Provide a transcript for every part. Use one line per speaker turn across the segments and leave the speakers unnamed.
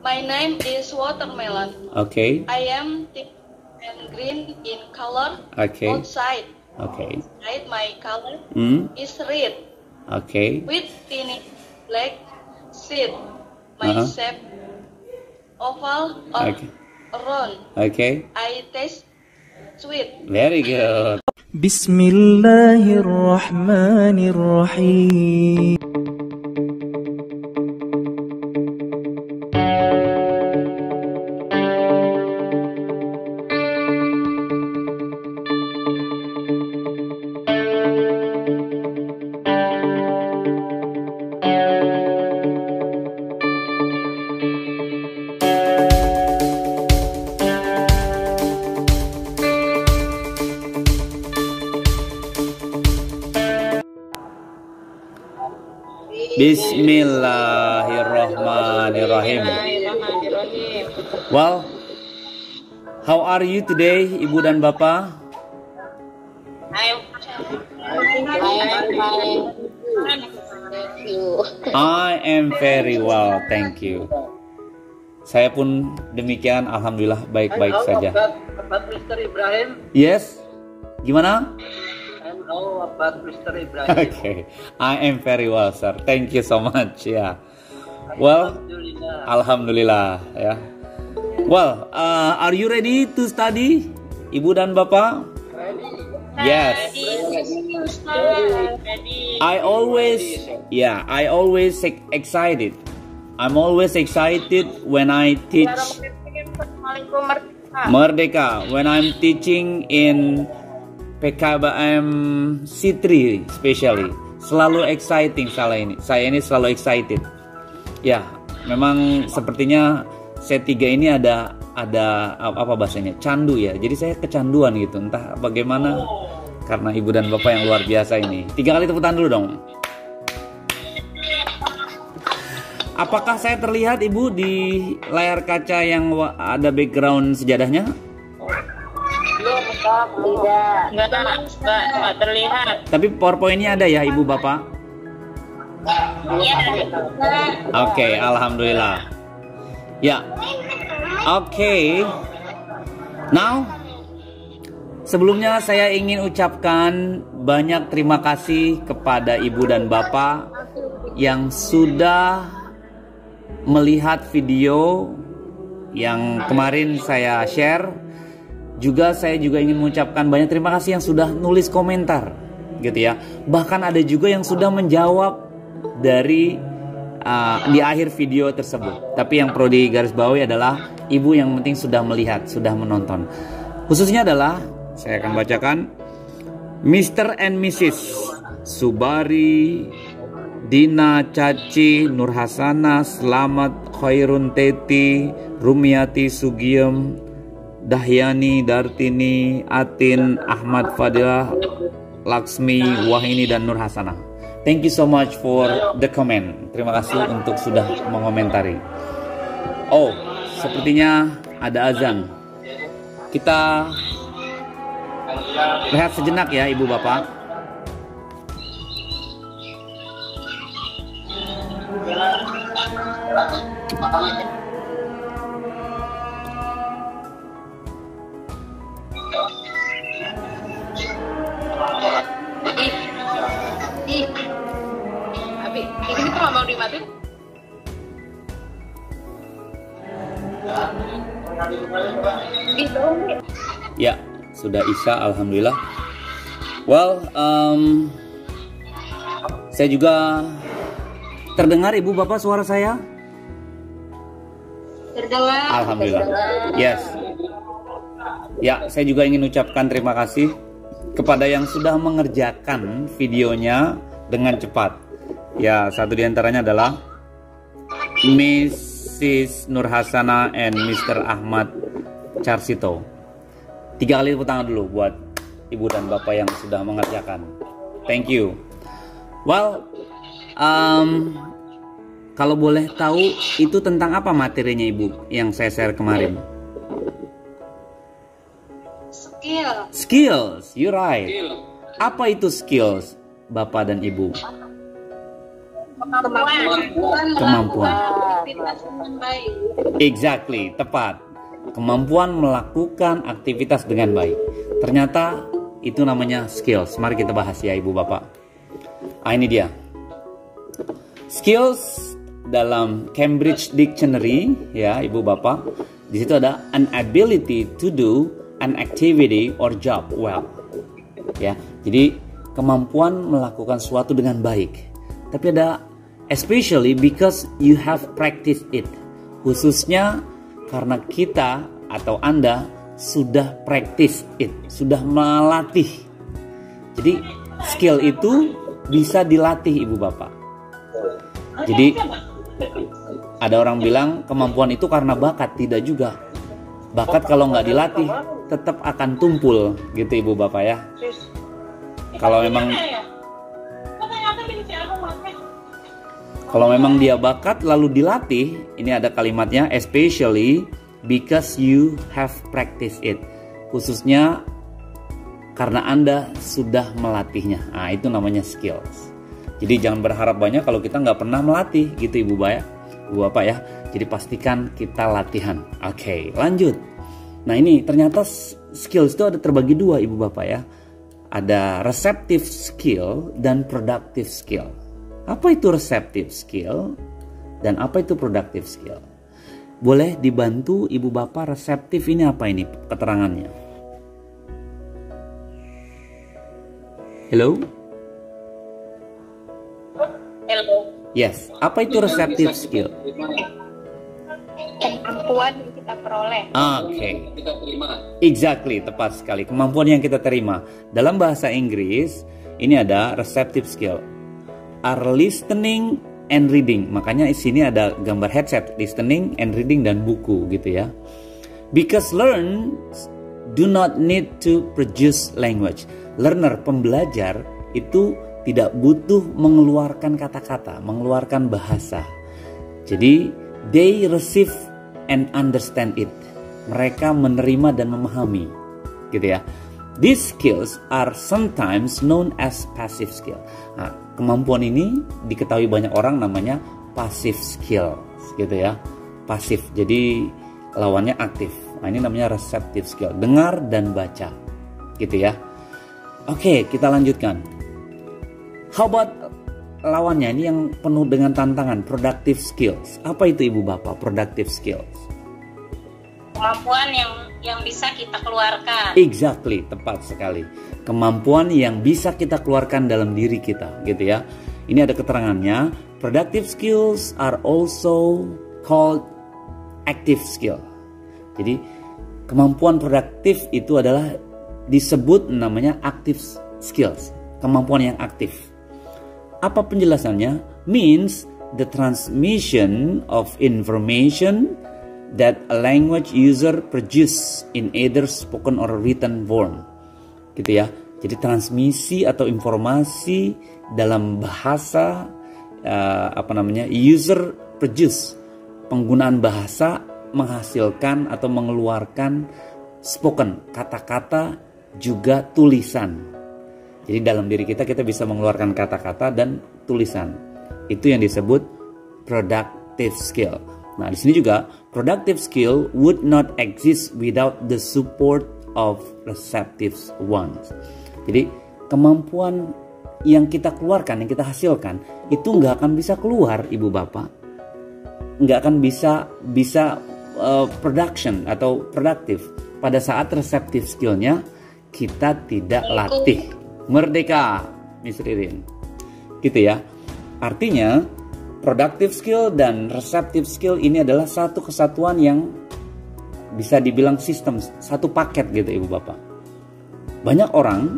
My name is Watermelon.
Okay.
I am thick and green in color.
Okay.
Outside.
Okay.
Inside my color is red.
Okay.
With tiny black seed. My shape oval or round.
Okay.
I taste sweet.
Very good.
Bismillahirrahmanirrahim.
Bismillahirrahmanirrahim. Well, how are you today, Ibu dan Bapak? I am very well, thank you. Saya pun demikian, alhamdulillah baik-baik saja.
Mr. Ibrahim.
Yes, gimana?
How about Mr. Ibrahim?
Okay, I am very well, sir. Thank you so much. Yeah. Well, alhamdulillah. Ya. Well, are you ready to study, Ibu dan Bapak? Yes. I always excited. I'm always excited when I teach Merdeka. When I'm teaching in PKBM C3 especially, selalu exciting saya ini selalu excited. Ya, memang sepertinya C3 ini ada apa bahasanya? Candu ya. Jadi saya kecanduan gitu, entah bagaimana karena Ibu dan Bapak yang luar biasa ini. 3 kali tepuk tangan dulu dong. Apakah saya terlihat Ibu di layar kaca yang ada background sejadahnya?
Tidak. Nggak terlihat.
Tapi PowerPoint-nya ada ya Ibu Bapak? Oke, alhamdulillah. Ya. Oke. Now, sebelumnya saya ingin ucapkan banyak terima kasih kepada Ibu dan Bapak yang sudah melihat video yang kemarin saya share. Saya juga ingin mengucapkan banyak terima kasih yang sudah nulis komentar, gitu ya. Bahkan ada juga yang sudah menjawab dari di akhir video tersebut. Tapi yang perlu digarisbawahi adalah Ibu yang penting sudah melihat, sudah menonton. Khususnya adalah saya akan bacakan Mr. and Mrs. Subari, Dina, Caci, Nurhasana, Selamat, Khairun Teti, Rumiati, Sugiem, Dahyani, Dartini, Atin, Ahmad Fadilah, Laksmi, Wahini, dan Nur Hasanah. Thank you so much for the comment. Terima kasih untuk sudah mengomentari. Oh, sepertinya ada azan. Kita lihat sejenak ya Ibu Bapak.
Abi, ini tuh mau dimatiin?
Ya, sudah Isya, alhamdulillah. Well, saya juga terdengar Ibu Bapak suara saya?
Terdengar.
Alhamdulillah. Yes. Ya, saya juga ingin ucapkan terima kasih kepada yang sudah mengerjakan videonya dengan cepat. Ya, satu diantaranya adalah Mrs. Nur Hasana and Mr. Ahmad Charsito. 3 kali tepuk tangan dulu buat Ibu dan Bapak yang sudah mengerjakan. Thank you. Well, kalau boleh tahu itu tentang apa materinya Ibu yang saya share kemarin? Skills, you're right. Apa itu skills, Bapak dan Ibu? Kemampuan.
aktivitas dengan baik.
Exactly, tepat. Kemampuan melakukan aktivitas dengan baik. Ternyata itu namanya skills. Mari kita bahas ya Ibu Bapak. Ini dia. Skills dalam Cambridge Dictionary ya Ibu Bapak. Di situ ada an ability to do an activity or job well. Ya, jadi kemampuan melakukan sesuatu dengan baik. Tapi ada especially because you have practiced it. Khususnya karena kita atau Anda sudah practice it, sudah melatih. Jadi skill itu bisa dilatih Ibu Bapak. Jadi ada orang bilang kemampuan itu karena bakat, tidak juga. Bakat kalau nggak dilatih tetap akan tumpul gitu Ibu Bapak ya. Kalau memang dia bakat lalu dilatih, ini ada kalimatnya especially because you have practiced it. Khususnya karena Anda sudah melatihnya. Nah, itu namanya skills. Jadi jangan berharap banyak kalau kita nggak pernah melatih gitu Ibu Bapak ya. Jadi pastikan kita latihan. Oke, lanjut. Nah ini ternyata skills itu ada terbagi dua Ibu Bapak ya. Ada receptive skill dan productive skill. Apa itu receptive skill dan apa itu productive skill? Boleh dibantu Ibu Bapak, reseptif ini apa ini keterangannya? Hello?
Hello.
Yes, apa itu receptive skill?
Kemampuan yang kita peroleh.
Oke. Exactly, tepat sekali. Kemampuan yang kita terima. Dalam bahasa Inggris, ini ada receptive skill. Are listening and reading. Makanya di sini ada gambar headset, listening and reading dan buku gitu ya. Because learners do not need to produce language. Learner, pembelajar itu tidak butuh mengeluarkan kata-kata, mengeluarkan bahasa. Jadi they receive and understand it. Mereka menerima dan memahami, gitu ya. These skills are sometimes known as passive skill. Nah, kemampuan ini diketahui banyak orang namanya passive skill, gitu ya. Pasif, jadi lawannya aktif. Nah, ini namanya receptive skill, dengar dan baca, gitu ya. Oke, kita lanjutkan. How about lawannya ini yang penuh dengan tantangan, productive skills. Apa itu Ibu Bapak, productive skills?
Kemampuan yang bisa kita keluarkan.
Exactly, tepat sekali. Kemampuan yang bisa kita keluarkan dalam diri kita, gitu ya. Ini ada keterangannya. Productive skills are also called active skill. Jadi kemampuan produktif itu adalah disebut namanya active skills. Kemampuan yang aktif. Apa penjelasannya? Means the transmission of information that a language user produce in either spoken or written form, gitu ya. Jadi transmisi atau informasi dalam bahasa user produce, penggunaan bahasa menghasilkan atau mengeluarkan spoken, kata-kata juga tulisan. Jadi dalam diri kita bisa mengeluarkan kata-kata dan tulisan. Itu yang disebut productive skill. Nah, di sini juga productive skill would not exist without the support of receptive ones. Jadi kemampuan yang kita keluarkan, yang kita hasilkan itu nggak akan bisa keluar Ibu Bapak, nggak akan bisa production atau produktif pada saat receptive skillnya kita tidak latih. Merdeka, Miss Ririn, gitu ya. Artinya productive skill dan receptive skill ini adalah satu kesatuan yang bisa dibilang sistem, satu paket gitu Ibu Bapak. Banyak orang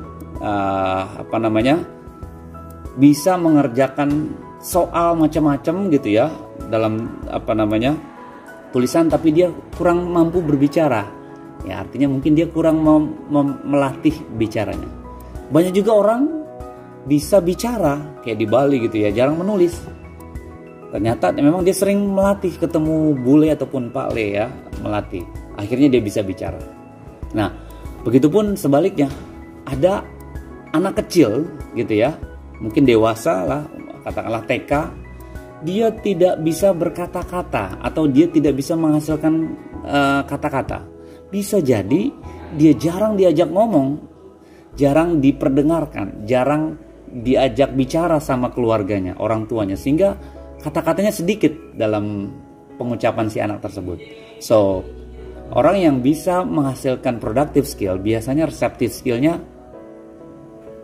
bisa mengerjakan soal macam-macam gitu ya dalam tulisan, tapi dia kurang mampu berbicara. Ya artinya mungkin dia kurang melatih bicaranya. Banyak juga orang bisa bicara kayak di Bali gitu ya, jarang menulis. Ternyata memang dia sering melatih, ketemu bule ataupun Pak Le ya, melatih. Akhirnya dia bisa bicara. Nah, begitupun sebaliknya. Ada anak kecil gitu ya, mungkin dewasa lah, katakanlah TK, dia tidak bisa berkata-kata atau dia tidak bisa menghasilkan kata-kata. Bisa jadi dia jarang diajak ngomong, jarang diperdengarkan, jarang diajak bicara sama keluarganya, orang tuanya, sehingga kata-katanya sedikit dalam pengucapan si anak tersebut. So, orang yang bisa menghasilkan productive skill biasanya receptive skillnya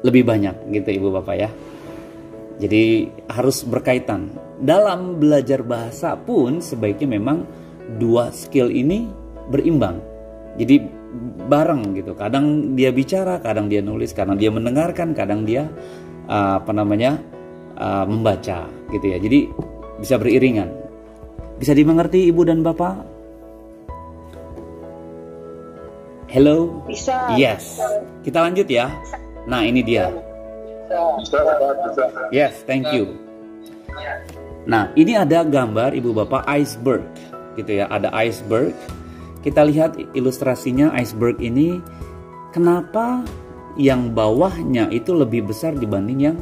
lebih banyak gitu Ibu Bapak ya. Jadi harus berkaitan. Dalam belajar bahasa pun sebaiknya memang dua skill ini berimbang. Jadi bareng gitu. Kadang dia bicara, kadang dia nulis, kadang dia mendengarkan, kadang dia membaca gitu ya. Jadi bisa beriringan. Bisa dimengerti Ibu dan Bapak? Hello?
Bisa.
Yes. Kita lanjut ya. Nah, ini dia. Yes, thank you. Nah, ini ada gambar Ibu Bapak iceberg gitu ya. Ada iceberg. Kita lihat ilustrasinya iceberg ini. Kenapa yang bawahnya itu lebih besar dibanding yang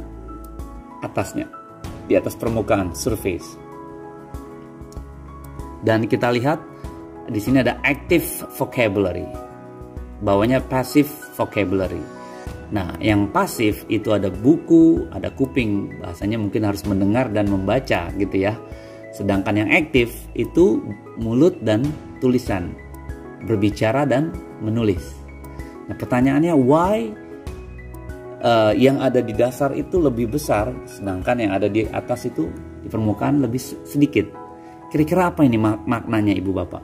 atasnya? Di atas permukaan, surface. Dan kita lihat di sini ada active vocabulary. Bawahnya passive vocabulary. Nah, yang pasif itu ada buku, ada kuping, bahasanya mungkin harus mendengar dan membaca gitu ya. Sedangkan yang aktif itu mulut dan tulisan, berbicara dan menulis. Nah, pertanyaannya why yang ada di dasar itu lebih besar, sedangkan yang ada di atas itu di permukaan lebih sedikit. Kira-kira apa ini maknanya Ibu Bapak?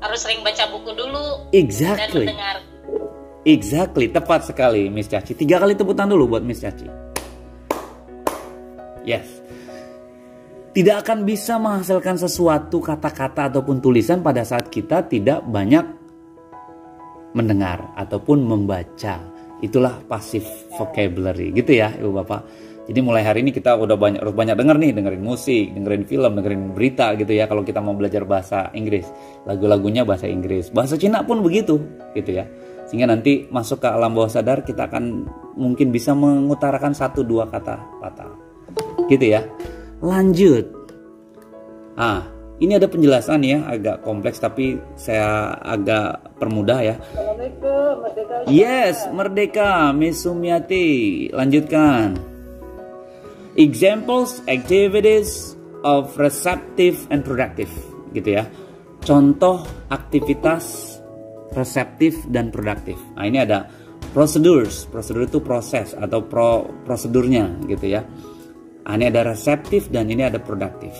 Harus sering baca buku dulu.
Exactly.
Dan mendengar.
Exactly, tepat sekali Miss Caci. 3 kali tepuk tangan dulu buat Miss Caci. Yes. Tidak akan bisa menghasilkan sesuatu kata-kata ataupun tulisan pada saat kita tidak banyak mendengar ataupun membaca. Itulah passive vocabulary gitu ya Ibu Bapak. Jadi mulai hari ini kita udah harus banyak dengerin musik, dengerin film, dengerin berita gitu ya. Kalau kita mau belajar bahasa Inggris, lagu-lagunya bahasa Inggris, bahasa Cina pun begitu gitu ya. Sehingga nanti masuk ke alam bawah sadar kita akan mungkin bisa mengutarakan 1-2 kata-kata gitu ya. Lanjut. Ini ada penjelasan ya, agak kompleks tapi saya agak permudah ya.
Assalamualaikum, Merdeka.
Yes, Merdeka, Miss Sumiati. Lanjutkan. Examples, activities of receptive and productive, gitu ya. Contoh aktivitas reseptif dan produktif. Nah, ini ada procedures. Prosedur itu proses atau prosedurnya, gitu ya. Nah, ini ada reseptif dan ini ada produktif.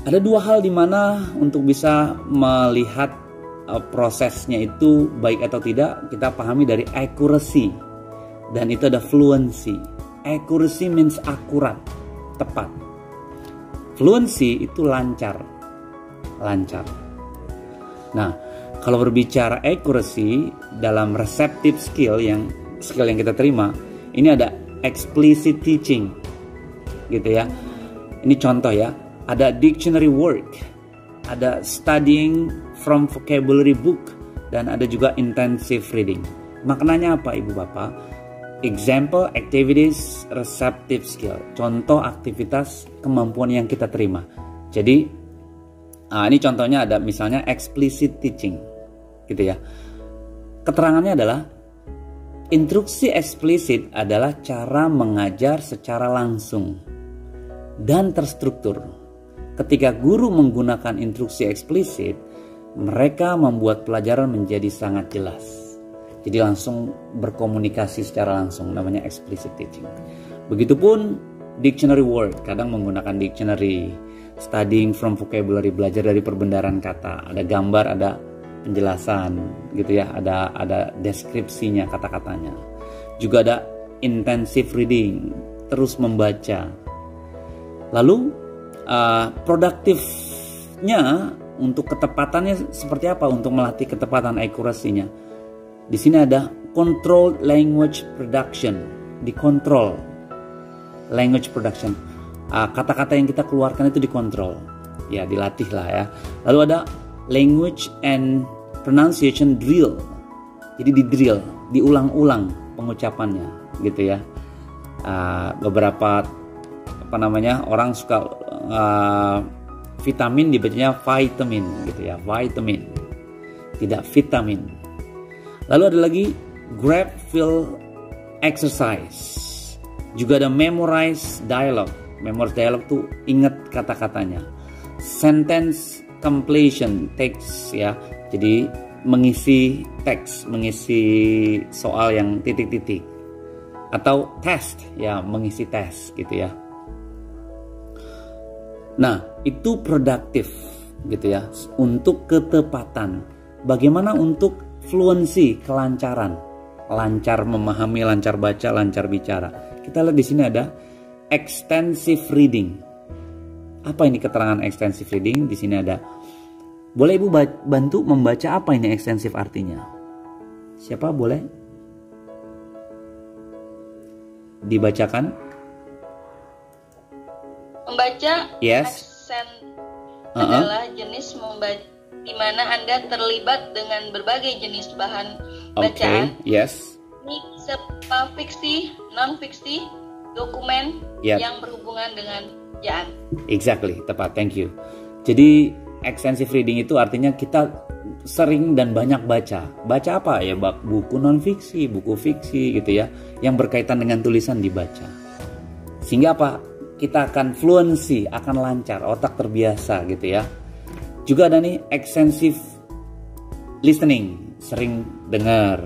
Ada 2 hal di mana untuk bisa melihat prosesnya itu baik atau tidak, kita pahami dari accuracy dan itu ada fluency. Accuracy means akurat, tepat. Fluency itu lancar. Nah, kalau berbicara accuracy dalam receptive skill yang kita terima, ini ada explicit teaching, gitu ya. Ini contoh ya. Ada dictionary work, ada studying from vocabulary book, dan ada juga intensive reading. Maknanya apa Ibu Bapak? Example activities receptive skill. Contoh aktivitas kemampuan yang kita terima. Jadi ini contohnya ada misalnya explicit teaching, gitu ya. Keterangannya adalah instruksi eksplisit adalah cara mengajar secara langsung dan terstruktur. Ketika guru menggunakan instruksi eksplisit, mereka membuat pelajaran menjadi sangat jelas. Jadi langsung berkomunikasi secara langsung, namanya explicit teaching. Begitupun dictionary word, kadang menggunakan dictionary, studying from vocabulary, belajar dari perbendaharaan kata, ada gambar, ada penjelasan gitu ya, ada deskripsinya kata-katanya. Juga ada intensive reading, terus membaca. Lalu produktifnya untuk ketepatannya seperti apa untuk melatih ketepatan akurasinya? Di sini ada controlled language production, dikontrol language production. Kata-kata yang kita keluarkan itu dikontrol, ya dilatih lah ya. Lalu ada language and pronunciation drill, jadi di drill, diulang-ulang pengucapannya gitu ya. Beberapa apa namanya orang suka vitamin dibacanya vitamin gitu ya, vitamin, tidak vitamin. Lalu ada lagi grab feel exercise, juga ada memorize dialogue. Memorize dialogue tuh ingat kata-katanya. Sentence completion text ya, jadi mengisi teks, mengisi soal yang titik-titik, atau test ya, mengisi tes gitu ya. Nah, itu produktif gitu ya, untuk ketepatan. Bagaimana untuk fluency, kelancaran, lancar memahami, lancar baca, lancar bicara. Kita lihat di sini ada extensive reading. Apa ini keterangan extensive reading? Di sini ada. Boleh Ibu bantu membaca apa ini extensive artinya? Siapa boleh? Dibacakan?
Membaca,
Yes.
aksen adalah jenis membaca di mana Anda terlibat dengan berbagai jenis bahan bacaan.
Yes.
Ini serta fiksi, non-fiksi, dokumen
Yep.
yang berhubungan dengan bacaan.
Exactly, tepat, thank you. Jadi extensive reading itu artinya kita sering dan banyak baca. Baca apa ya? Buku non-fiksi, buku fiksi gitu ya, yang berkaitan dengan tulisan dibaca. Sehingga apa? Kita akan fluency, akan lancar, otak terbiasa gitu ya. Juga ada nih extensive listening, sering dengar.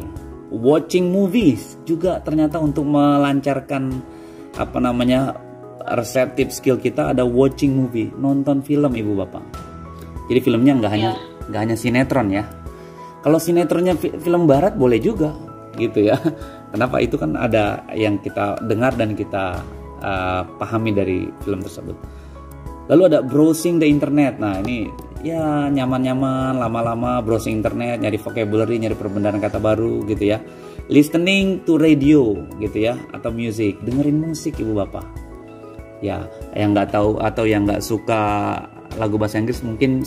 Watching movies juga ternyata untuk melancarkan apa namanya receptive skill kita, ada watching movie, nonton film Ibu Bapak. Jadi filmnya nggak hanya sinetron ya. Kalau sinetronnya film barat boleh juga gitu ya. Kenapa? Itu kan ada yang kita dengar dan kita pahami dari film tersebut. Lalu ada browsing the internet. Nah ini ya nyaman-nyaman, lama-lama browsing internet, nyari vocabulary, nyari perbendaharaan kata baru gitu ya. Listening to radio gitu ya, atau music, dengerin musik Ibu Bapak. Ya, yang nggak tahu atau yang nggak suka lagu bahasa Inggris mungkin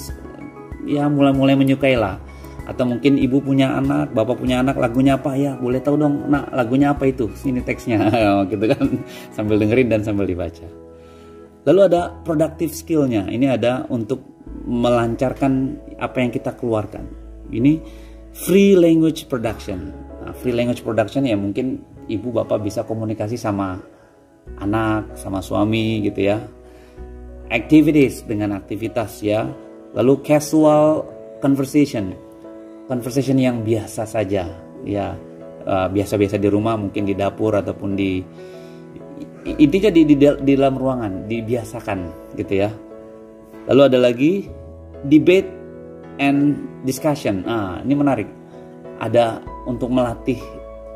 ya mulai menyukai lah. Atau mungkin ibu punya anak, bapak punya anak, lagunya apa ya? Boleh tahu dong, nak lagunya apa itu? Sini teksnya, gitu kan? Sambil dengerin dan sambil dibaca. Lalu ada productive skill-nya. Ini ada untuk melancarkan apa yang kita keluarkan. Ini free language production. Nah, free language production ya mungkin ibu bapak bisa komunikasi sama anak, sama suami gitu ya. Activities dengan aktivitas ya. Lalu casual conversation yang biasa saja ya, biasa-biasa di rumah, mungkin di dapur ataupun di intinya di dalam ruangan, dibiasakan gitu ya. Lalu ada lagi debate and discussion. Ini menarik. Ada untuk melatih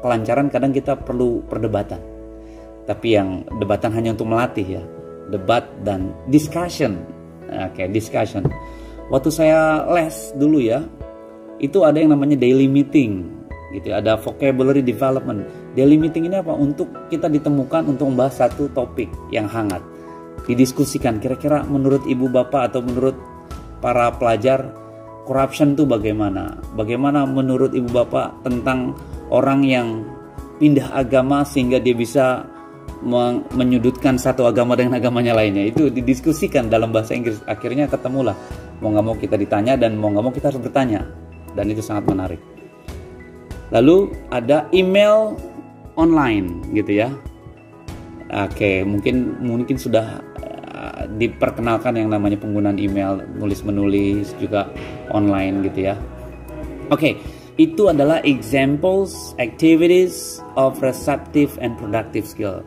kelancaran, kadang kita perlu perdebatan. Tapi yang debatan hanya untuk melatih ya. Debat dan discussion. Oke, discussion. Waktu saya les dulu ya, itu ada yang namanya daily meeting gitu ya, ada vocabulary development. Daily meeting ini apa? Untuk kita ditemukan untuk membahas satu topik yang hangat, didiskusikan. Kira-kira menurut ibu bapak atau menurut para pelajar, corruption itu bagaimana? Bagaimana menurut ibu bapak tentang orang yang pindah agama sehingga dia bisa menyudutkan satu agama dengan agamanya lainnya? Itu didiskusikan dalam bahasa Inggris. Akhirnya ketemulah, mau nggak mau kita ditanya dan mau nggak mau kita harus bertanya, dan itu sangat menarik. Lalu ada email online gitu ya. Oke, mungkin sudah diperkenalkan yang namanya penggunaan email, nulis-menulis juga online gitu ya. Oke, itu adalah examples activities of receptive and productive skill.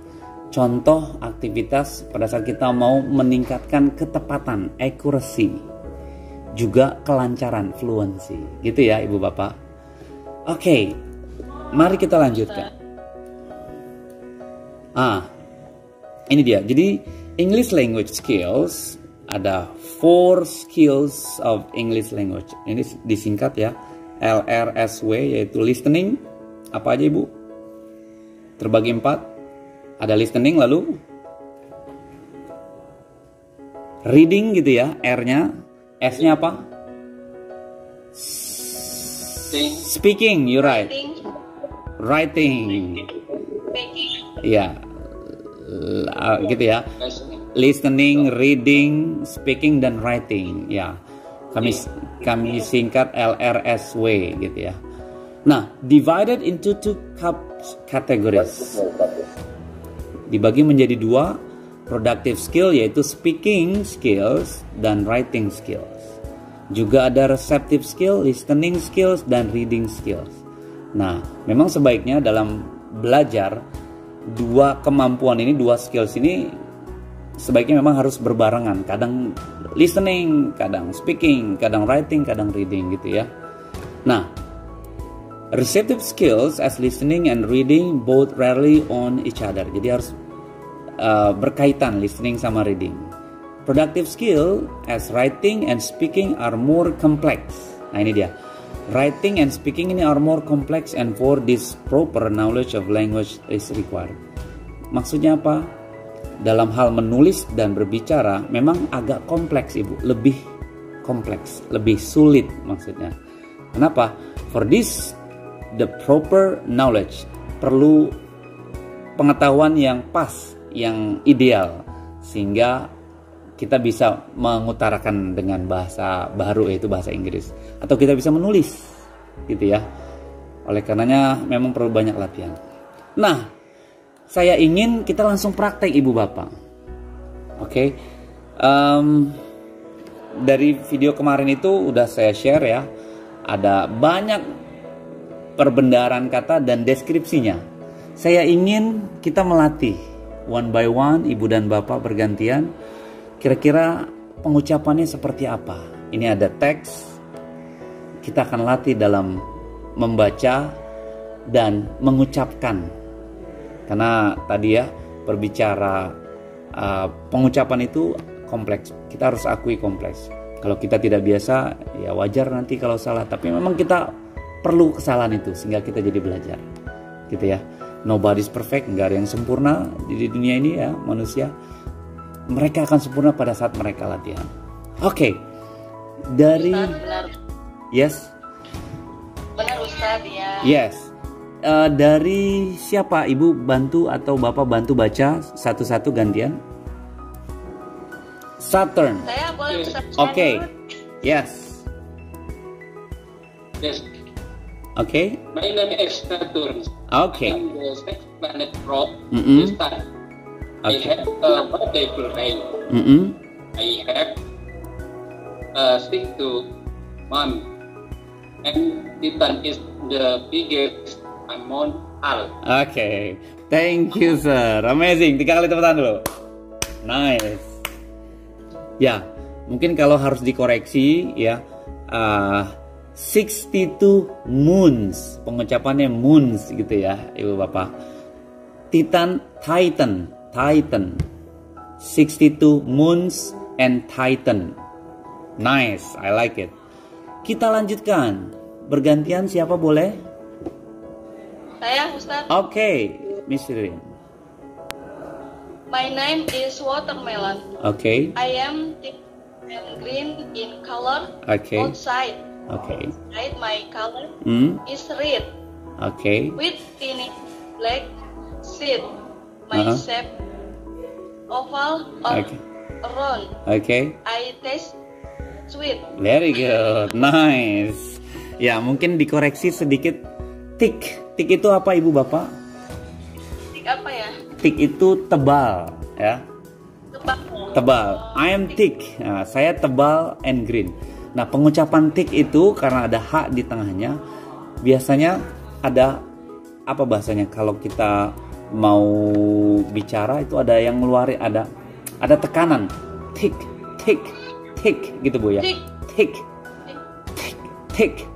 Contoh aktivitas pada saat kita mau meningkatkan ketepatan, accuracy, juga kelancaran, fluency, gitu ya Ibu Bapak. Oke, mari kita lanjutkan. Ini dia. Jadi English language skills ada 4 skills of English language. Ini disingkat ya, LRSW, yaitu listening. Apa aja Ibu? Terbagi 4. Ada listening, lalu reading gitu ya, R-nya. S-nya apa? Speaking, you're right. Writing.
Speaking.
Ya, gitu ya. Listening, reading, speaking, dan writing. Ya, kami singkat LRSW gitu ya. Nah, divided into two categories. Dibagi menjadi dua, productive skill yaitu speaking skills dan writing skills. Juga ada receptive skill, listening skills, dan reading skills. Nah, memang sebaiknya dalam belajar dua kemampuan ini, dua skills ini sebaiknya memang harus berbarengan. Kadang listening, kadang speaking, kadang writing, kadang reading gitu ya. Nah, receptive skills as listening and reading both rarely on each other. Jadi harus berkaitan listening sama reading. Productive skill as writing and speaking are more complex. Nah ini dia. Writing and speaking ini are more complex and for this proper knowledge of language is required. Maksudnya apa? Dalam hal menulis dan berbicara memang agak kompleks Ibu. Lebih kompleks, lebih sulit maksudnya. Kenapa? For this the proper knowledge, perlu pengetahuan yang pas, yang ideal, sehingga kita bisa mengutarakan dengan bahasa baru yaitu bahasa Inggris, atau kita bisa menulis gitu ya. Oleh karenanya memang perlu banyak latihan. Nah, saya ingin kita langsung praktek Ibu Bapak. Oke. Dari video kemarin itu udah saya share ya, ada banyak perbendaharaan kata dan deskripsinya. Saya ingin kita melatih one by one, Ibu dan Bapak bergantian. Kira-kira pengucapannya seperti apa? Ini ada teks. Kita akan latih dalam membaca dan mengucapkan. Karena tadi ya berbicara pengucapan itu kompleks. Kita harus akui kompleks. Kalau kita tidak biasa, ya wajar nanti kalau salah. Tapi memang kita perlu kesalahan itu sehingga kita jadi belajar, gitu ya. Nobody's perfect, nggak ada yang sempurna di dunia ini ya manusia. Mereka akan sempurna pada saat mereka latihan. Oke. Dari
benar.
Yes.
Benar Ustadz ya.
Yes. Dari siapa Ibu bantu atau Bapak bantu baca satu-satu gantian? Saturn.
Saya boleh Ustadz.
Oke. Yes.
Yes.
Okay.
My name is Saturn.
Okay.
I'm the sixth planet from
Mm-mm.
the star.
Okay.
I have a variable range. I have 6 to 1. And Titan is the biggest among all.
Okay. Thank you, sir. Amazing. 3 kali tepuk tangan dulu. Nice. Ya, mungkin kalau harus dikoreksi ya. 62 moons, pengucapannya moons gitu ya Ibu Bapak. Titan 62 moons and Titan. Nice, I like it. Kita lanjutkan, bergantian siapa boleh?
Saya Ustadz.
Oke, Miss Rin.
My name is Watermelon.
Oke.
I am thick and green in color.
Okay.
Outside.
Okay.
Inside my color is red.
Okay.
With tiny black seed. My
Uh-huh.
shape oval or
Okay.
round.
Okay.
I taste sweet.
Very good. Nice. Ya, mungkin dikoreksi sedikit. Thick. Thick itu apa Ibu Bapak?
Thick apa ya?
Thick itu tebal ya. Tebal. I am thick. Nah, saya tebal and green. Nah, pengucapan thick itu karena ada H di tengahnya, biasanya ada apa bahasanya? Kalau kita mau bicara itu ada yang ngeluarin, ada tekanan. Thick gitu Bu ya. Thick.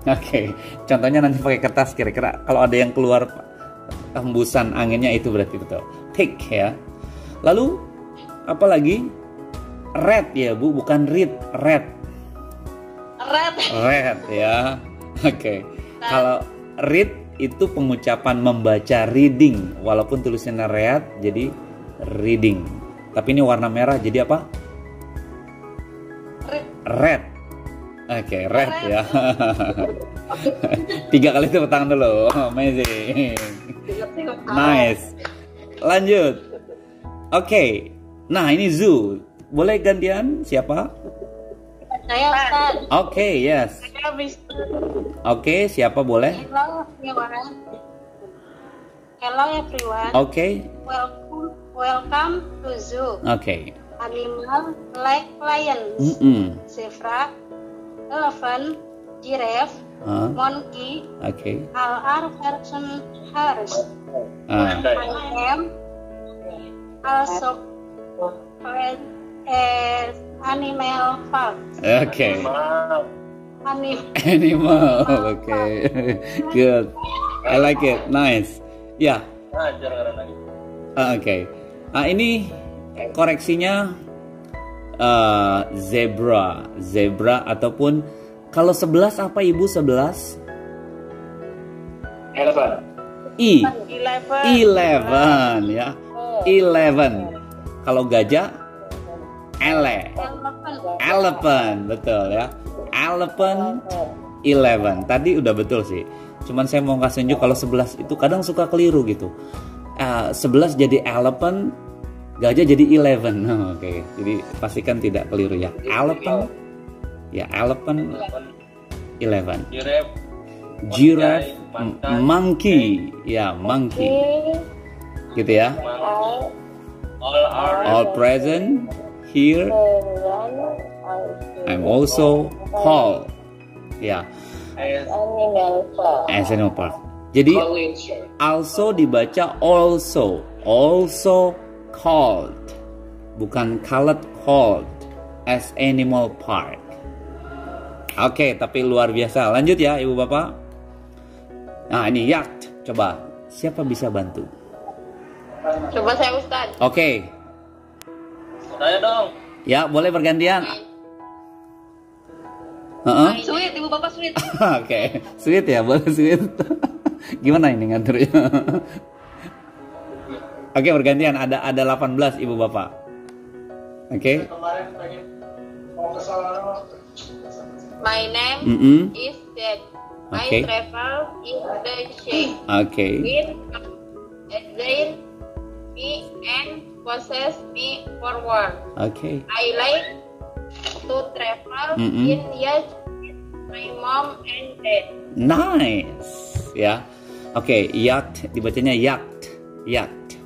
Oke. Contohnya nanti pakai kertas kira-kira kalau ada yang keluar hembusan anginnya itu berarti betul. Thick ya. Lalu apa lagi? Red ya Bu, bukan read, red ya. Oke. Kalau read itu pengucapan membaca, reading, walaupun tulisannya read jadi reading. Tapi ini warna merah jadi apa? Red. Oke, red ya. 3 kali tepuk tangan dulu. Amazing. Nice. lanjut. Oke. Nah, ini zoo. Boleh gantian siapa?
Saya Ustaz.
Oke, yes. Oke, siapa boleh?
Hello everyone. Hello everyone.
Oke.
Welcome to zoo.
Oke.
Animal like lions, zebra, elephant, giraffe, monkey,
Oke.
all are person hers. I am also as animal facts.
Oke. Animal. Oke. Good. I like it. Nice. Ya. Oke. Nah, ini koreksinya zebra ataupun kalau 11 apa Ibu 11? 11 ya. 11. Kalau gajah elephant, betul ya. Elephant 11. Tadi udah betul sih. Cuman saya mau kasih tunjuk kalau 11 itu kadang suka keliru gitu. 11 jadi elephant, gajah jadi 11. Oke. Jadi pastikan tidak keliru ya. Elephant. Ya, elephant 11. Giraffe, monkey. Ya, monkey. Gitu ya. All present here. I'm also called. Ya. As animal part. Jadi also dibaca also. Also called. Bukan called, as animal part. Oke, tapi luar biasa. Lanjut ya Ibu Bapak. Nah, ini yacht. Coba, siapa bisa bantu?
Coba saya Ustaz.
Oke.
Saya dong.
Ya, boleh bergantian.
Sweet, Ibu Bapak sweet.
Oke, sweet ya, boleh sweet. Gimana ini ngaturnya? Oke, bergantian. Ada 18 Ibu Bapak. Oke.
My name is Ted. I
Okay.
travel in the shade.
Oke.
With admire me and possess me forward.
Oke.
I like to travel in yacht with my mom and dad.
Nice. Ya. Oke, yacht dibacanya yacht. Yacht.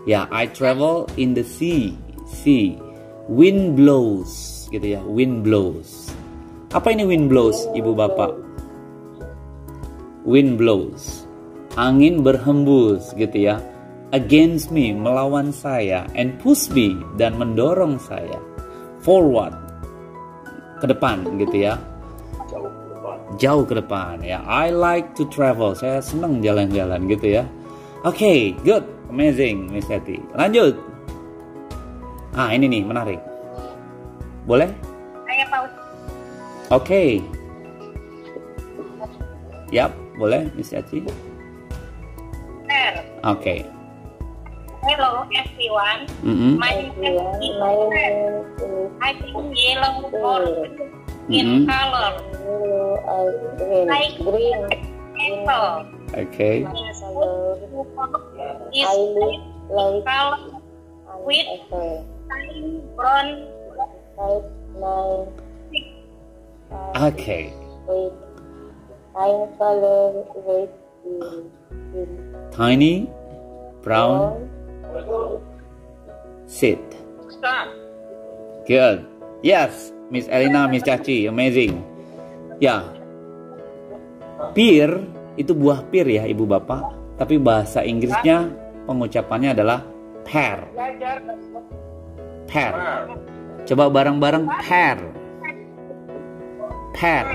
Ya, I travel in the sea. Sea. Wind blows gitu ya. Wind blows. Apa ini wind blows, Ibu Bapak? Wind blows. Angin berhembus gitu ya. Against me, melawan saya, and push me, dan mendorong saya forward, ke depan gitu ya. Jauh ke depan ya. I like to travel. Saya senang jalan-jalan gitu ya. Oke, good, amazing, Miss Hetty. Lanjut. Ah, ini nih menarik. Boleh?
Saya Pak.
Oke. Yap, boleh, Miss Hetty. Oke.
Hello everyone. My name is I think yellow or in color. Like green apple.
Oke.
Is color with tiny brown.
Oke. Tiny brown seed.
Stop.
Good. Yes, Miss Elina, Miss Caci, amazing. Ya. Pear itu buah pear ya, Ibu Bapak. Tapi bahasa Inggrisnya pengucapannya adalah pear. Pear. Coba bareng-bareng pear. Pear.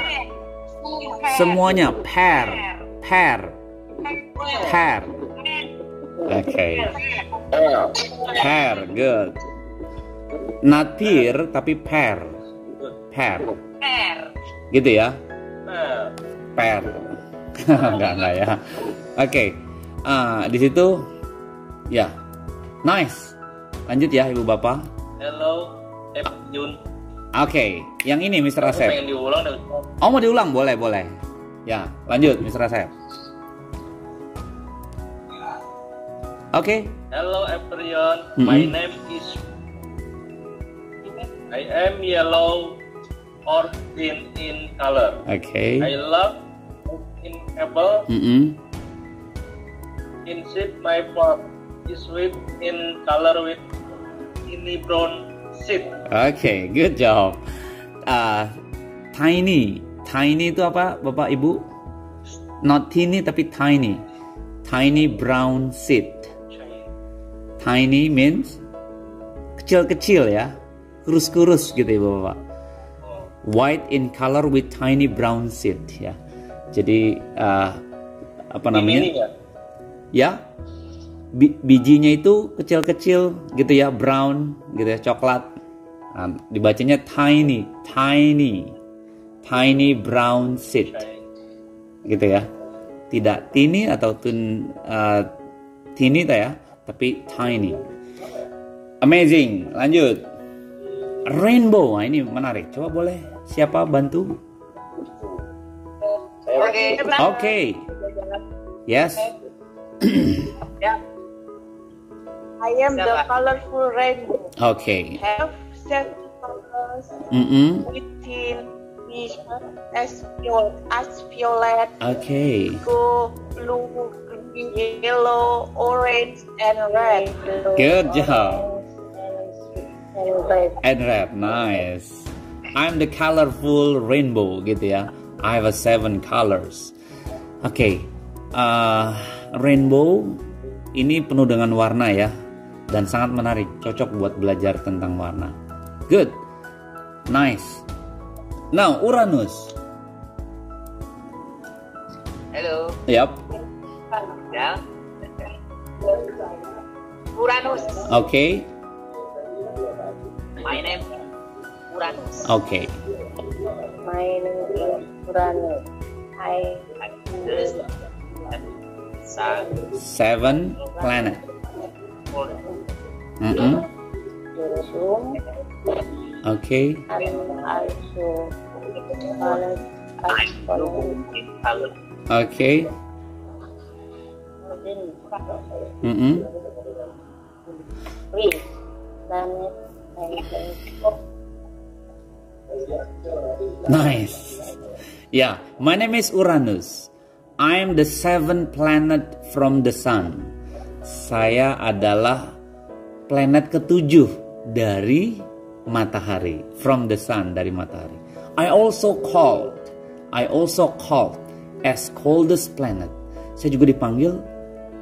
Semuanya pear. Pear. Pear. Oke. Pear, good. Not pear tapi pear. Pear. Gitu ya. Pear. Enggak ya. Oke. Di situ ya. Nice. Lanjut ya Ibu Bapak.
Hello, Jun.
Oke, yang ini Mr. Asep.
Pengen diulang deh.
Oh, mau diulang? Boleh. Ya, lanjut Mr. Asep. Oke,
Hello everyone, my name is. I am yellow or green in color.
Okay.
I love in apple. In shape, my pot is sweet in color with ini brown seed.
Okay, good job. Tiny itu apa, Bapak Ibu? Not teeny tapi tiny. Tiny brown seed. Tiny means kecil-kecil ya, kurus-kurus gitu ya Bapak. White in color with tiny brown seed ya. Jadi apa namanya? Ya, bijinya itu kecil-kecil gitu ya, brown gitu ya, coklat. Nah, dibacanya tiny brown seed gitu ya. Tidak tiny atau tiny ya, tapi tiny. Amazing. Lanjut. Rainbow. Nah, ini menarik. Coba boleh siapa bantu? Okay. Yes.
I am the colorful rainbow.
Okay.
Have 7 colors within me as violet,
Okay.
go, blue, green, yellow, orange, and red.
Good job. And red, nice. I'm the colorful rainbow gitu ya. I have 7 colors. Okay. Rainbow ini penuh dengan warna ya, dan sangat menarik, cocok buat belajar tentang warna. Good, nice. Now Uranus.
Hello.
Yep.
Ya. Uranus.
Okay.
My name Uranus.
Okay.
My name is Uranus. I
This
7 planet. Okay. Okay. Nice. Yeah, my name is Uranus. I am the 7th planet from the sun. Saya adalah planet ke-7 dari matahari. From the sun, dari matahari. I also called as coldest planet. Saya juga dipanggil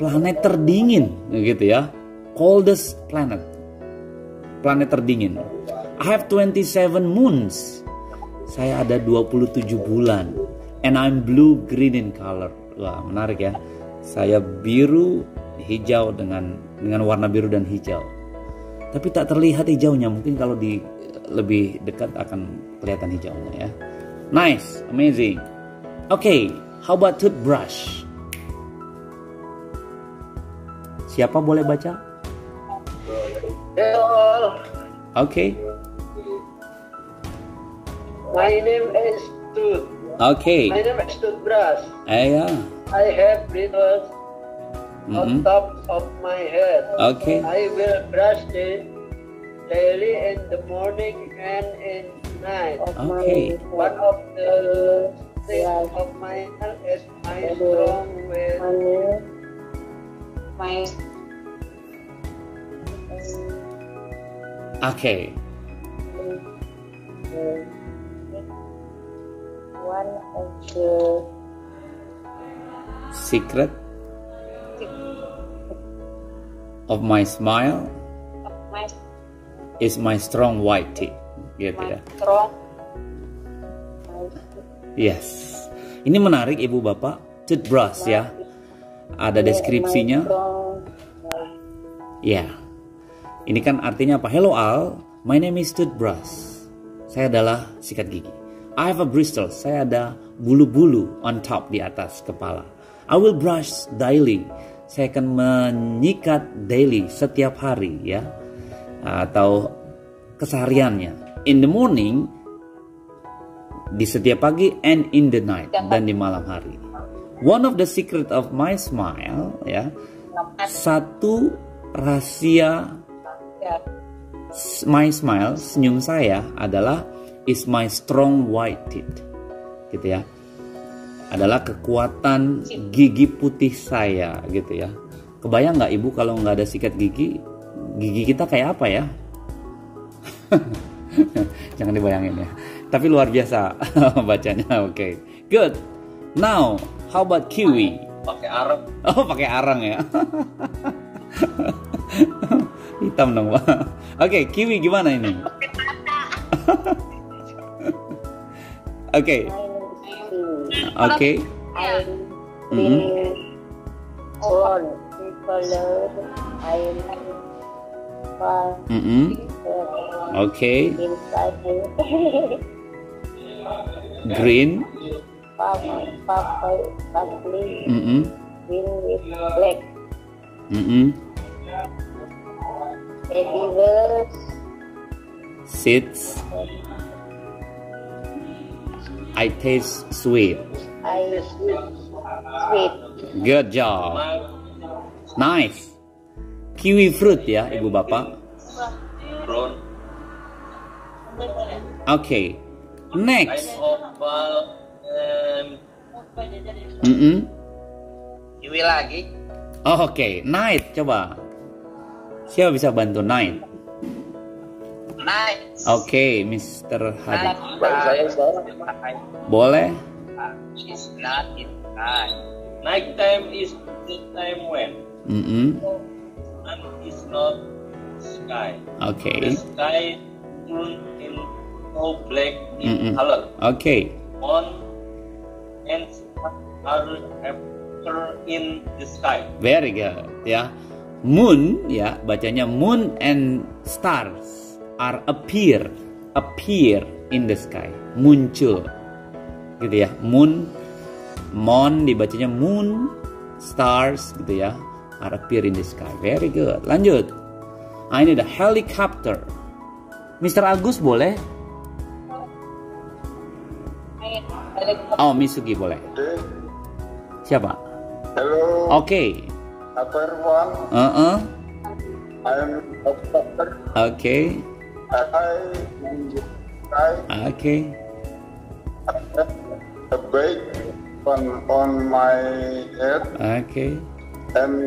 planet terdingin, gitu ya. Coldest planet. Planet terdingin. I have 27 moons. Saya ada 27 bulan. And I'm blue green in color. Wah, menarik ya. Saya biru hijau dengan warna biru dan hijau. Tapi tak terlihat hijaunya. Mungkin kalau di lebih dekat akan kelihatan hijaunya ya. Nice, amazing. Okay, how about toothbrush? Siapa boleh baca?
Hello.
Okay.
My name is Tooth.
Okay.
My name is Toothbrush.
Yeah.
I have bristles on top of my head.
Okay.
I will brush it daily in the morning and in night.
Okay.
One of the things of my health is my strong with my
Okay.
one of the
Secret of my smile is my strong white teeth. Gitu ya.
strong.
Yes. Ini menarik Ibu Bapak. Toothbrush ya. Ada deskripsinya. Ya. Ini kan artinya apa? Hello Al, my name is Toothbrush. Saya adalah sikat gigi. I have a bristle. Saya ada bulu-bulu on top di atas kepala. I will brush daily. Saya akan menyikat daily setiap hari ya. Atau kesehariannya. In the morning, di setiap pagi, and in the night, dan di malam hari. One of the secret of my smile ya. Satu rahasia
Ya.
my smile, senyum saya adalah is my strong white teeth, gitu ya. Adalah kekuatan gigi putih saya, gitu ya. Kebayang nggak ibu kalau nggak ada sikat gigi, gigi kita kayak apa ya? Jangan dibayangin ya. Tapi luar biasa bacanya. Oke, good. Now, how about kiwi?
Pakai arang.
Oh, pakai arang ya. Hitam dong, Pak. Oke, kiwi gimana ini? Oke. Oke. Mhm.
On color I'm
Mhm. Oke.
inside
Green.
purple
Mhm.
green with black
Mhm.
edibles
Seeds. I taste sweet.
I sweet
Good job. Nice. Kiwi fruit ya, Ibu Bapak.
Brown.
Oke. Next.
Oval.
Mhm.
Kiwi lagi.
Oh, oke. Night, coba. Siapa bisa bantu Night?
Nice.
Oke, Mr. Hadi.
Nice.
Boleh?
She's not inside.
Night time is the time when
Mhm.
sun is not sky.
Oke.
The sky turn into black in
Mm-mm.
color.
Oke.
Moon and stars are appear in the sky.
Very good ya. Moon ya, bacanya moon and stars are appear in the sky. Muncul. Gitu ya. Moon dibacanya moon, stars gitu ya. Are appear in the sky. Very good. Lanjut. Ini ada helicopter. Mr. Agus boleh? Oh, Misugi boleh. Siapa?
Hello,
Oke.
everyone. I'm a doctor.
Oke.
I
Oke.
have a bag on my head
Oke.
and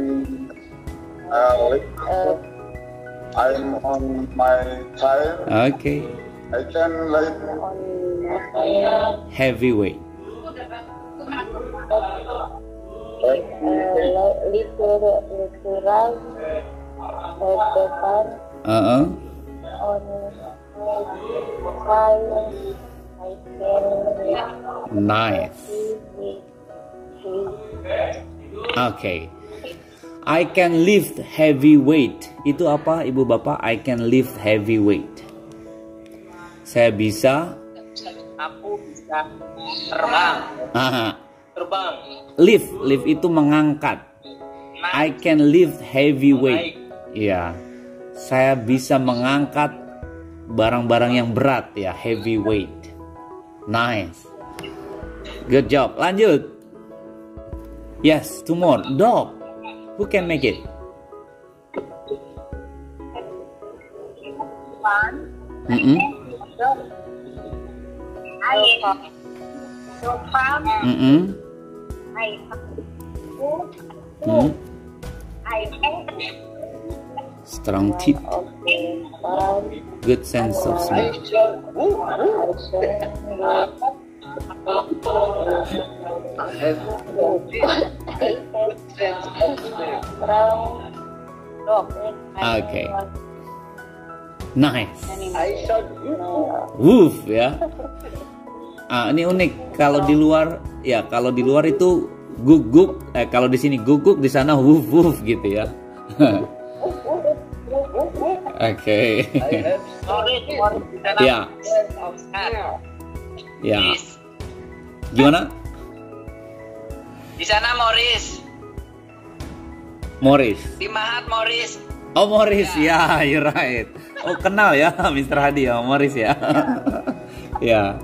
I'm on my side.
Oke.
I can light
Heavyweight.
little right depan
Uh-uh.
on side I can
Nice.
see
Oke. I can lift heavy weight. Itu apa, Ibu Bapak? I can lift heavy weight. Saya bisa
Aku bisa terbang.
Terbang.
lift itu mengangkat. I can lift heavy weight. Ya. Saya bisa mengangkat barang-barang yang berat ya, heavy weight. Nice. Good job. Lanjut. Yes, two more. Dog. Who can make it? Mm-mm. Mm-mm. Mm. Strong teeth. Good sense of smell. Okay. Nice. Woof ya. Ini unik kalau di luar ya, kalau di luar itu guguk, kalau di sini guguk, di sana woof woof gitu ya. Oke. Ya. Ya. Gimana?
Di sana Morris.
Morris.
Di Mahat Morris.
Oh, Morris ya, you're right. Oh, kenal ya Mr. Hadi ya, Morris ya. Ya.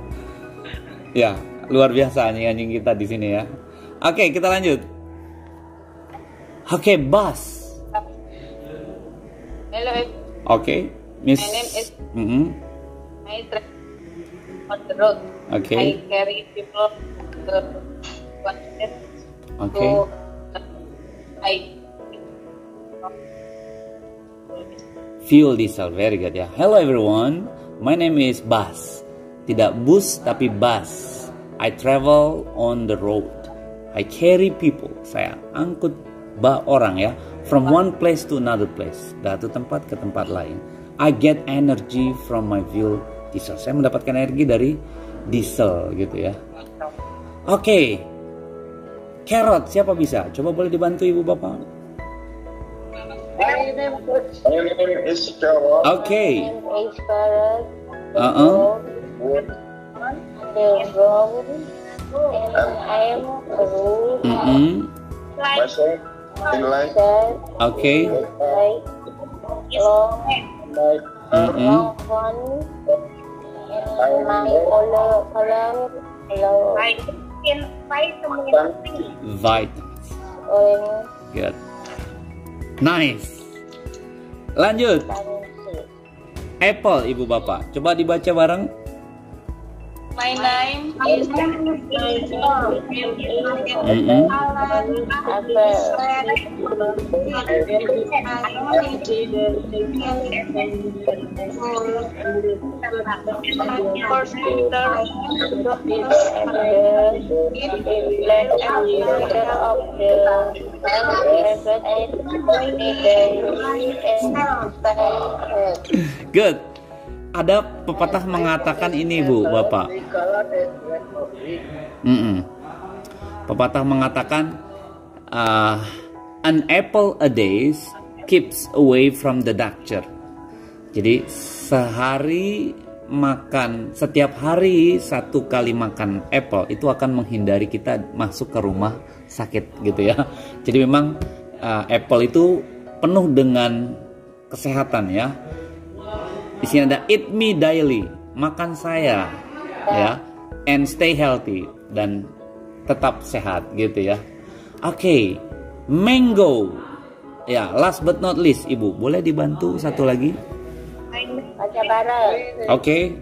Ya, luar biasa anjing-anjing kita di sini ya. Oke, kita lanjut. Oke, bus. Okay, Miss.
My name is.
Mm-hmm.
I travel on the road.
Okay.
I carry people to
Okay.
I
Fuel diesel, very good ya. Hello everyone, my name is Bas. Tidak bus tapi bus. I travel on the road. I carry people. Saya angkut orang ya. From one place to another place. Dari satu tempat ke tempat lain. I get energy from my fuel diesel. Saya mendapatkan energi dari diesel gitu ya. Oke. Carrot, siapa bisa? Coba boleh dibantu ibu bapak?
My name is Carol.
Okay.
is Carrot.
Wood.
The road. And I am Peru.
Myself in life.
Okay.
Like long, long one. And my color yellow.
Vitamins.
Orange.
Good. Nice. Lanjut. Apple ibu bapak. Coba dibaca bareng.
My name is
Good. Ada pepatah mengatakan ini bu bapak. Pepatah mengatakan an apple a day keeps away from the doctor. Jadi setiap hari satu kali makan apple itu akan menghindari kita masuk ke rumah sakit gitu ya. Jadi memang apple itu penuh dengan kesehatan ya. Di sini ada eat me daily, makan saya ya, and stay healthy, dan tetap sehat gitu ya. Oke, mango. Ya, last but not least, ibu boleh dibantu satu lagi?
Baca bareng.
Oke.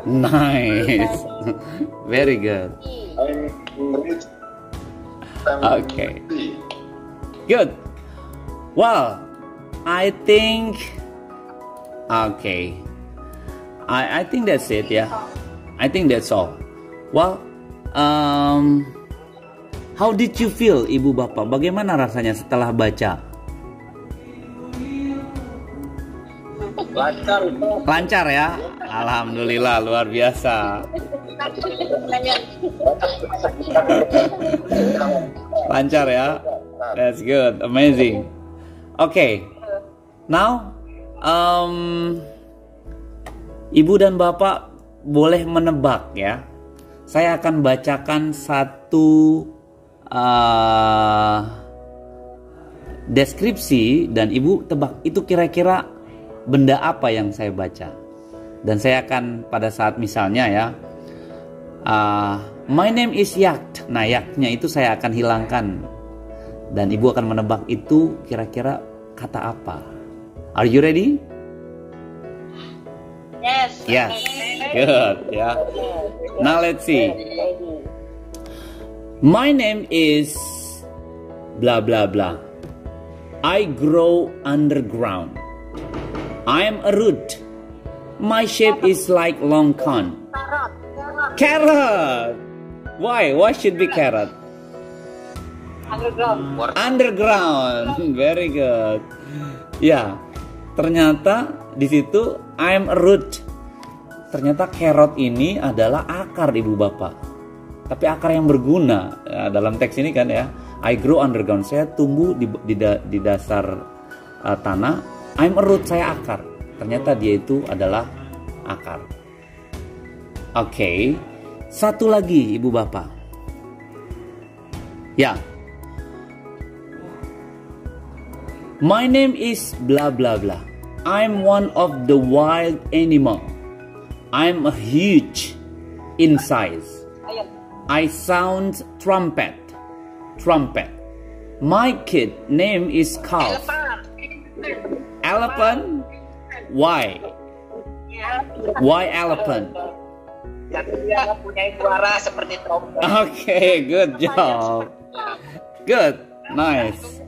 Nice. Very good. Okay. Good. Well, I think okay. I think that's it ya. I think that's all. Well, how did you feel ibu bapak? Bagaimana rasanya setelah baca?
Lancar.
Lancar ya. Alhamdulillah, luar biasa. Lancar ya. That's good, amazing. Okay. Now, ibu dan bapak boleh menebak ya. Saya akan bacakan satu deskripsi dan ibu tebak itu kira-kira benda apa yang saya baca. Dan saya akan pada saat misalnya ya, my name is Yak. Nah, Yaknya itu saya akan hilangkan. Dan ibu akan menebak itu kira-kira kata apa. Are you ready?
Yes.
Yes. Good. Yeah. Now let's see. My name is blah blah blah. I grow underground. I am a root. My shape is like long cone. Carrot. Why? Why should be carrot? Underground. Very good. Ya, ternyata di situ I'm a root. Ternyata carrot ini adalah akar ibu bapak. Tapi akar yang berguna. Ya, dalam teks ini kan ya, I grow underground. Saya tumbuh di dasar tanah. I'm a root, saya akar. Ternyata dia itu adalah akar. Oke. Satu lagi ibu bapak. Ya. My name is blah blah blah. I'm one of the wild animal. I'm a huge in size. I sound trumpet. My kid name is calf. Elephant? Why? Why elephant?
Dia punya suara seperti trompet.
Okay, good job. Good, nice.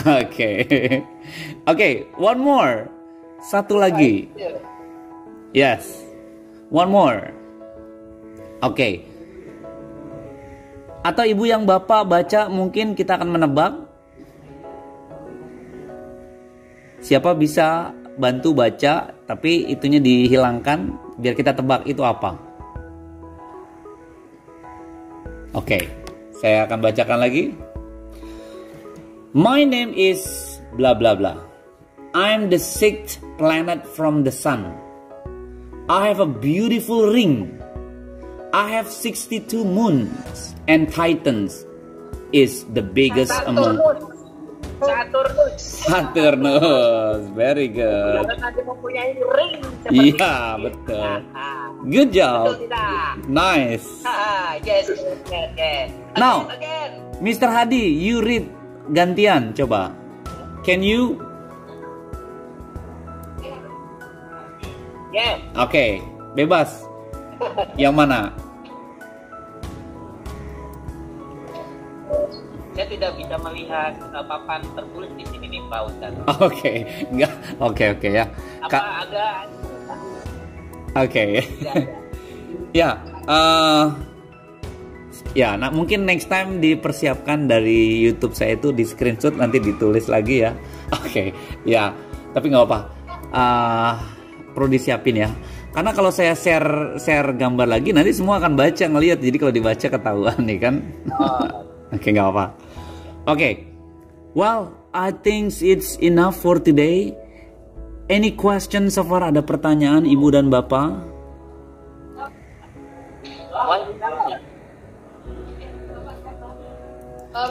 Okay. Okay, one more. Satu lagi. Yes. One more. Okay. Atau ibu yang bapak baca mungkin kita akan menebak. Siapa bisa bantu baca tapi itunya dihilangkan biar kita tebak itu apa. Oke, saya akan bacakan lagi. My name is blah blah blah. I'm the 6th planet from the sun. I have a beautiful ring. I have 62 moons and Titans is the biggest among Saturnus. Very good. Iya, betul. Good job. Nice.
Yes.
Now, Mr. Hadi, you read gantian coba. Can you?
Yeah.
Oke, bebas. Yang mana?
Saya tidak bisa melihat papan tertulis di sini nih Pak Ustadz.
Oke, enggak. Oke ya.
Agak.
Oke. Ya, ya, nah mungkin next time dipersiapkan dari YouTube saya itu di screenshot nanti ditulis lagi ya. Oke, ya. Tapi nggak apa. Perlu disiapin ya. Karena kalau saya share gambar lagi nanti semua akan baca ngelihat. Jadi kalau dibaca ketahuan nih kan. Oke, nggak apa. Oke. Well, I think it's enough for today. Any questions so far? Ada pertanyaan ibu dan bapak?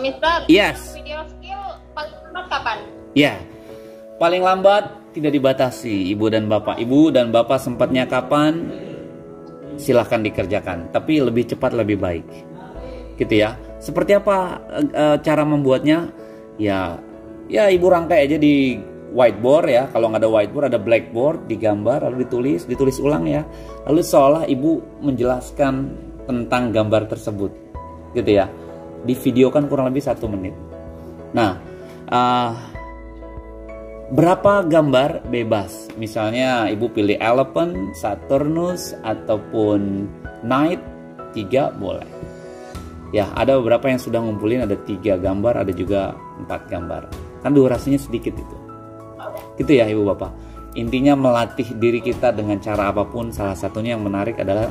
Mister,
Yes.
video skill paling lambat kapan?
Ya, paling lambat tidak dibatasi ibu dan bapak. Ibu dan bapak sempatnya kapan? Silahkan dikerjakan. Tapi lebih cepat lebih baik, gitu ya. Seperti apa cara membuatnya? Ya ibu rangkai aja di whiteboard ya. Kalau nggak ada whiteboard ada blackboard, digambar lalu ditulis ulang ya. Lalu seolah ibu menjelaskan tentang gambar tersebut, gitu ya. Divideokan kurang lebih 1 menit. Nah, berapa gambar bebas? Misalnya ibu pilih elephant, Saturnus ataupun night, 3 boleh. Ya, ada beberapa yang sudah ngumpulin ada 3 gambar, ada juga 4 gambar. Kan durasinya sedikit itu. Gitu ya ibu bapak. Intinya melatih diri kita dengan cara apapun. Salah satunya yang menarik adalah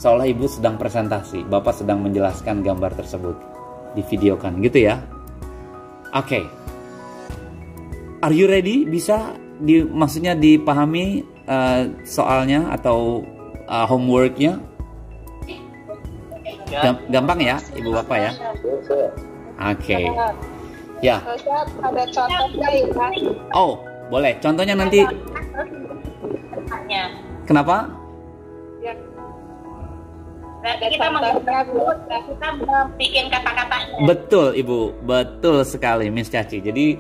seolah ibu sedang presentasi, bapak sedang menjelaskan gambar tersebut, divideokan gitu ya. Oke. Are you ready? Bisa maksudnya dipahami soalnya atau homeworknya? Gampang ya ibu bapak ya. Oke. Ya.
Ada contohnya ya.
Oh, boleh. Contohnya nanti. Kenapa?
Berarti kita bikin kata-katanya.
Betul ibu, betul sekali Miss Caci. Jadi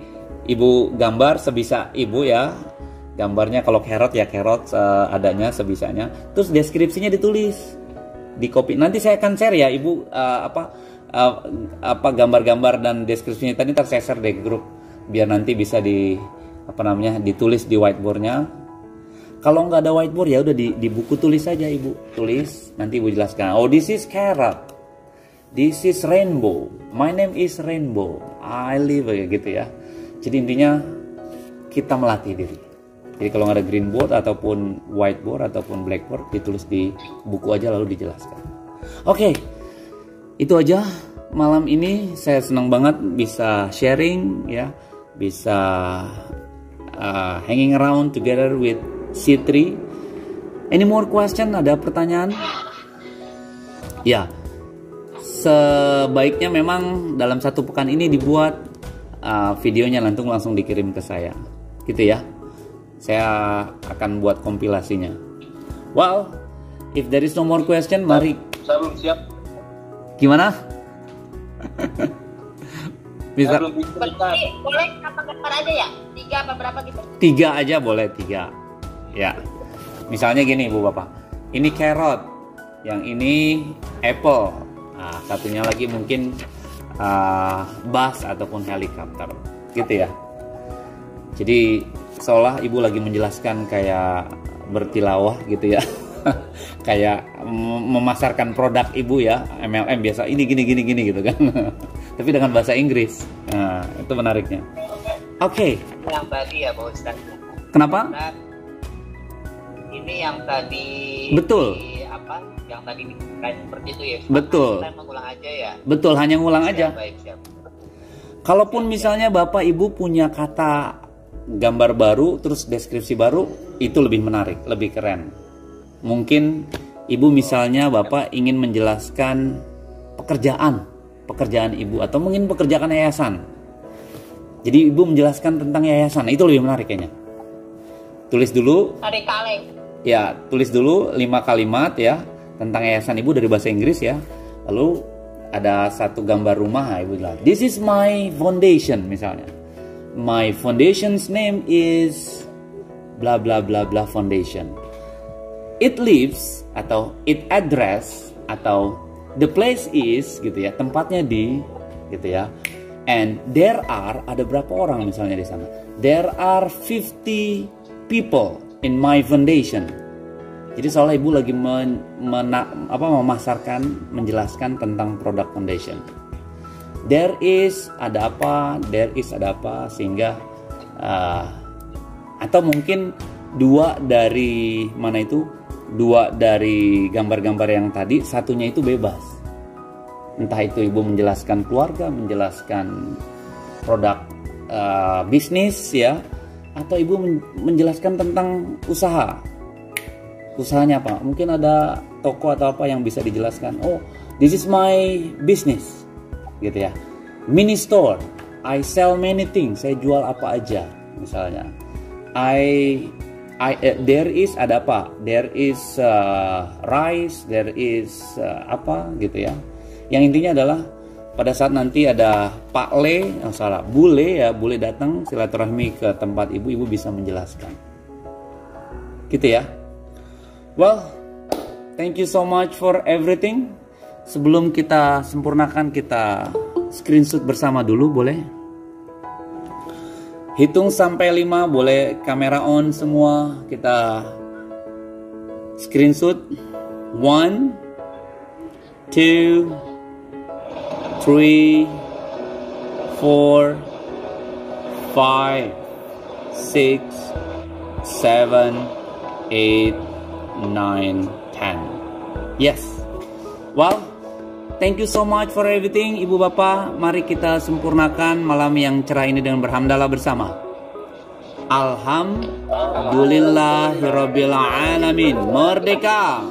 ibu gambar sebisa ibu ya. Gambarnya kalau carrot ya carrot adanya sebisanya. Terus deskripsinya ditulis, di copy. Nanti saya akan share ya ibu apa gambar-gambar dan deskripsinya tadi ntar saya share di grup biar nanti bisa ditulis di whiteboardnya. Kalau nggak ada whiteboard ya udah di buku tulis saja ibu, tulis nanti ibu jelaskan. Oh, this is carrot, this is rainbow, my name is rainbow, I live gitu ya. Jadi intinya kita melatih diri. Jadi kalau nggak ada green board ataupun whiteboard ataupun blackboard, ditulis di buku aja lalu dijelaskan. Oke, itu aja malam ini. Saya senang banget bisa sharing ya, bisa hanging around together with C3. Any more question? Ada pertanyaan? Ya, sebaiknya memang dalam 1 pekan ini dibuat videonya langsung dikirim ke saya, gitu ya. Saya akan buat kompilasinya. Well, if there is no more question, mari.
Saya belum siap.
Gimana? Bisa.
Berarti boleh apa gambar aja ya? 3 apa berapa gitu?
3 aja boleh, 3. Ya. Misalnya gini Bu Bapak. Ini carrot, yang ini apple. Nah, satunya lagi mungkin bus ataupun helikopter. Gitu ya. Jadi seolah Ibu lagi menjelaskan kayak bertilawah gitu ya. Kayak memasarkan produk Ibu ya, MLM biasa ini gini gitu kan. Tapi dengan bahasa Inggris. Nah, itu menariknya. Oke.
Yang tadi ya Pak Ustaz.
Kenapa?
Nah, ini yang tadi
Betul.
Yang tadi kayak seperti itu ya.
Betul.
Kita mengulang aja ya.
Betul, hanya ngulang aja.
Baik, siap.
Kalaupun misalnya Bapak Ibu punya kata gambar baru terus deskripsi baru, itu lebih menarik, lebih keren. Mungkin Ibu misalnya Bapak ingin menjelaskan pekerjaan Ibu atau mungkin pekerjaan yayasan. Jadi Ibu menjelaskan tentang yayasan, itu lebih menarik kayaknya. Tulis dulu.
Tarik kaleng.
Ya, tulis dulu 5 kalimat ya tentang yayasan Ibu dari bahasa Inggris ya. Lalu ada 1 gambar rumah, Ibu bilang, "This is my foundation," misalnya. "My foundation's name is bla bla bla bla foundation. It lives," atau "it address," atau "the place is," gitu ya, tempatnya di, gitu ya. "And there are," ada berapa orang misalnya di sana. "There are 50 people in my foundation." Jadi soalnya Ibu lagi memasarkan, menjelaskan tentang produk foundation. There is ada apa, sehingga atau mungkin 2 dari mana itu, 2 dari gambar-gambar yang tadi, satunya itu bebas. Entah itu Ibu menjelaskan keluarga, menjelaskan produk bisnis ya, atau Ibu menjelaskan tentang usahanya apa, mungkin ada toko atau apa yang bisa dijelaskan. "Oh, this is my business," gitu ya. "Mini store, I sell many things," saya jual apa aja misalnya. There is ada apa, there is rice, there is apa gitu ya. Yang intinya adalah pada saat nanti ada bule datang silaturahmi ke tempat Ibu bisa menjelaskan. Gitu ya. Well, thank you so much for everything. Sebelum kita sempurnakan, kita screenshot bersama dulu boleh? Hitung sampai 5, boleh kamera on semua. Kita screenshot. 1, 2, 3, 4, 5, 6, 7, 8, 9, 10. Yes. Well, thank you so much for everything. Ibu Bapak, mari kita sempurnakan malam yang cerah ini dengan berhamdalah bersama. Alhamdulillahirabbil alamin. Merdeka.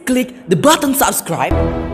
Click the button subscribe